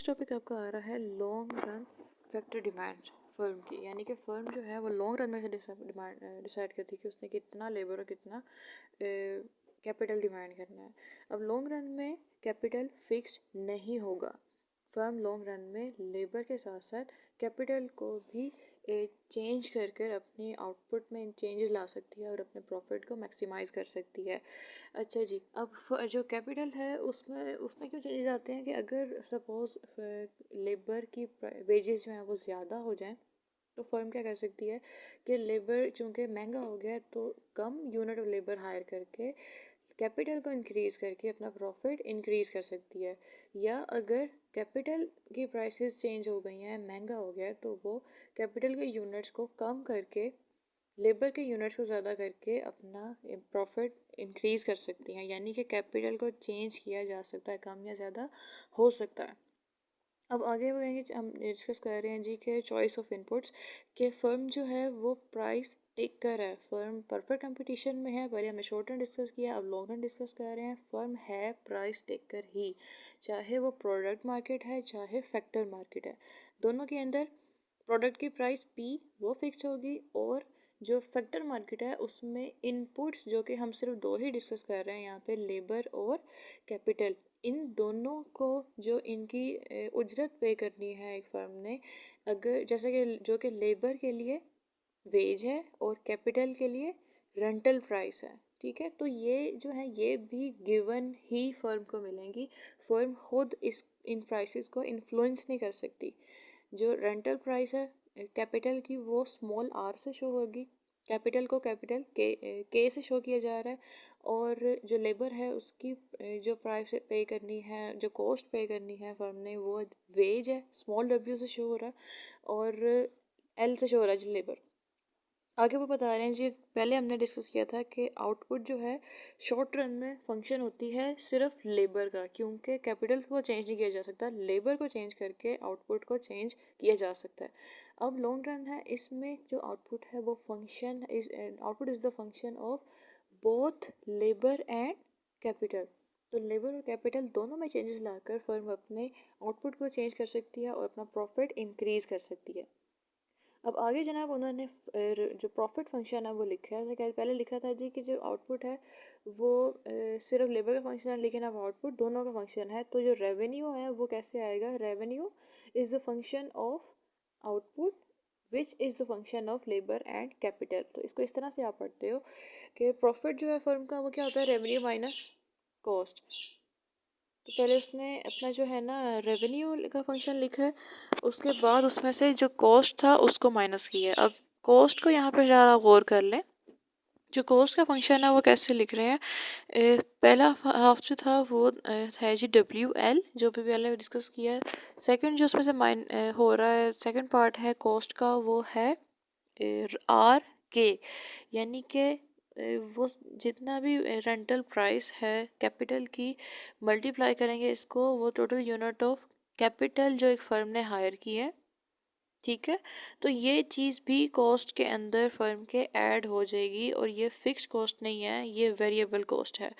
Topic आपका आ रहा है long run factor demand firm की, यानी कि फर्म जो है वो लॉन्ग रन में से डिसाइड करती है कि उसने कितना लेबर और कितना कैपिटल डिमांड करना है। अब लॉन्ग रन में कैपिटल फिक्स नहीं होगा। फर्म लॉन्ग रन में लेबर के साथ साथ कैपिटल को भी चेंज कर कर अपनी आउटपुट में चेंजेस ला सकती है और अपने प्रॉफिट को मैक्सिमाइज़ कर सकती है। अच्छा जी, अब जो कैपिटल है उसमें उसमें क्यों चेंजेस आते हैं कि अगर सपोज़ लेबर की वेजेस जो हैं वो ज़्यादा हो जाएं तो फर्म क्या कर सकती है कि लेबर चूँकि महंगा हो गया है तो कम यूनिट ऑफ लेबर हायर करके कैपिटल को इंक्रीज़ करके अपना प्रॉफिट इंक्रीज़ कर सकती है। या अगर कैपिटल की प्राइसेस चेंज हो गई हैं, महंगा हो गया है, तो वो कैपिटल के यूनिट्स को कम करके लेबर के यूनिट्स को ज़्यादा करके अपना प्रॉफिट इंक्रीज़ कर सकती हैं। यानी कि कैपिटल को चेंज किया जा सकता है, कम या ज़्यादा हो सकता है। अब आगे बढ़ेंगे, हम डिस्कस कर रहे हैं जी के चॉइस ऑफ इनपुट्स के फर्म जो है वो प्राइस टेकर है। फर्म परफेक्ट कंपटीशन में है। पहले हमने शॉर्ट रन डिस्कस किया, अब लॉन्ग रन डिस्कस कर रहे हैं। फर्म है प्राइस टेकर ही, चाहे वो प्रोडक्ट मार्केट है चाहे फैक्टर मार्केट है। दोनों के अंदर प्रोडक्ट की प्राइस पी वो फिक्स होगी और जो फैक्टर मार्केट है उसमें इनपुट्स जो कि हम सिर्फ दो ही डिस्कस कर रहे हैं यहाँ पे, लेबर और कैपिटल, इन दोनों को जो इनकी उजरत पे करनी है एक फर्म ने, अगर जैसे कि जो कि लेबर के लिए वेज है और कैपिटल के लिए रेंटल प्राइस है, ठीक है, तो ये जो है ये भी गिवन ही फर्म को मिलेंगी। फर्म खुद इस इन प्राइसेस को इन्फ्लुएंस नहीं कर सकती। जो रेंटल प्राइस है कैपिटल की वो स्मॉल आर से शो होगी, कैपिटल को कैपिटल के से शो किया जा रहा है, और जो लेबर है उसकी जो प्राइस पे करनी है, जो कॉस्ट पे करनी है फर्म ने, वो वेज है, स्मॉल डब्ल्यू से शो हो रहा है, और एल से शो हो रहा है जो लेबर। आगे वो बता रहे हैं जी, पहले हमने डिस्कस किया था कि आउटपुट जो है शॉर्ट रन में फंक्शन होती है सिर्फ लेबर का, क्योंकि कैपिटल को चेंज नहीं किया जा सकता, लेबर को चेंज करके आउटपुट को चेंज किया जा सकता है। अब लॉन्ग रन है, इसमें जो आउटपुट है वो function is output is the function of both labour and capital. तो लेबर और कैपिटल दोनों में चेंजेस लाकर फर्म अपने आउटपुट को चेंज कर सकती है और अपना प्रॉफिट इंक्रीज कर सकती है। अब आगे जनाब उन्होंने जो प्रॉफिट फंक्शन है वो लिखा है। पहले लिखा था जी कि जो आउटपुट है वो सिर्फ लेबर का फंक्शन है, लेकिन अब आउटपुट दोनों का फंक्शन है। तो जो रेवेन्यू है वो कैसे आएगा? Revenue is the function of output which is the function of labour and capital. तो इसको इस तरह से आप पढ़ते हो कि प्रॉफिट जो है फर्म का वो क्या होता है? Revenue minus cost. तो पहले उसने अपना जो है ना रेवेन्यू का फंक्शन लिखा है, उसके बाद उसमें से जो कॉस्ट था उसको माइनस किया है। अब कॉस्ट को यहाँ पे ज़रा गौर कर लें। जो कॉस्ट का फंक्शन है वो कैसे लिख रहे हैं? पहला हाफ जो था वो है जी WL, जो भी पहले डिस्कस किया है। सेकंड जो उसमें से हो रहा है, सेकंड पार्ट है कॉस्ट का, वो है RK, यानी कि वो जितना भी रेंटल प्राइस है कैपिटल की, मल्टीप्लाई करेंगे इसको, वो टोटल यूनिट ऑफ कैपिटल जो एक फर्म ने हायर की है, ठीक है। तो ये चीज़ भी कॉस्ट के अंदर फर्म के ऐड हो जाएगी, और ये फिक्स कॉस्ट नहीं है, ये वेरिएबल कॉस्ट है।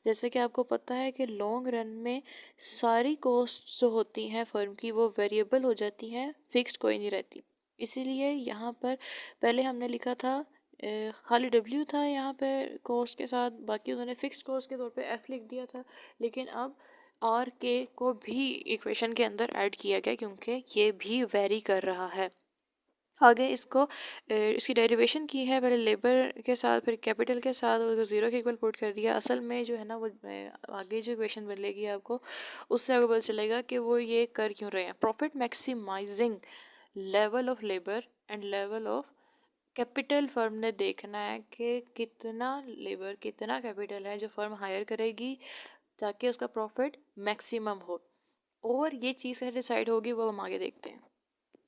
जैसे कि आपको पता है कि लॉन्ग रन में सारी कॉस्ट जो होती हैं फर्म की वो वेरिएबल हो जाती हैं, फिक्स्ड कोई नहीं रहती। इसीलिए यहाँ पर पहले हमने लिखा था खाली W था यहाँ पे कॉस्ट के साथ, बाकी उन्होंने फिक्स कॉस्ट के तौर पे F लिख दिया था, लेकिन अब RK को भी इक्वेशन के अंदर ऐड किया गया क्योंकि ये भी वेरी कर रहा है। आगे इसको इसकी डेरिवेशन की है, पहले लेबर के साथ फिर कैपिटल के साथ, और ज़ीरो के इक्वल पुट कर दिया। असल में जो है ना वो आगे जो इक्वेशन बनेगी आपको उससे आगे पता चलेगा कि वो ये कर क्यों रहे हैं। Profit maximising level of labour and level of capital firm ने देखना है कि कितना लेबर कितना कैपिटल है जो फर्म हायर करेगी ताकि उसका प्रॉफिट मैक्सिमम हो, और ये चीज़ कैसे डिसाइड होगी वो हम आगे देखते हैं।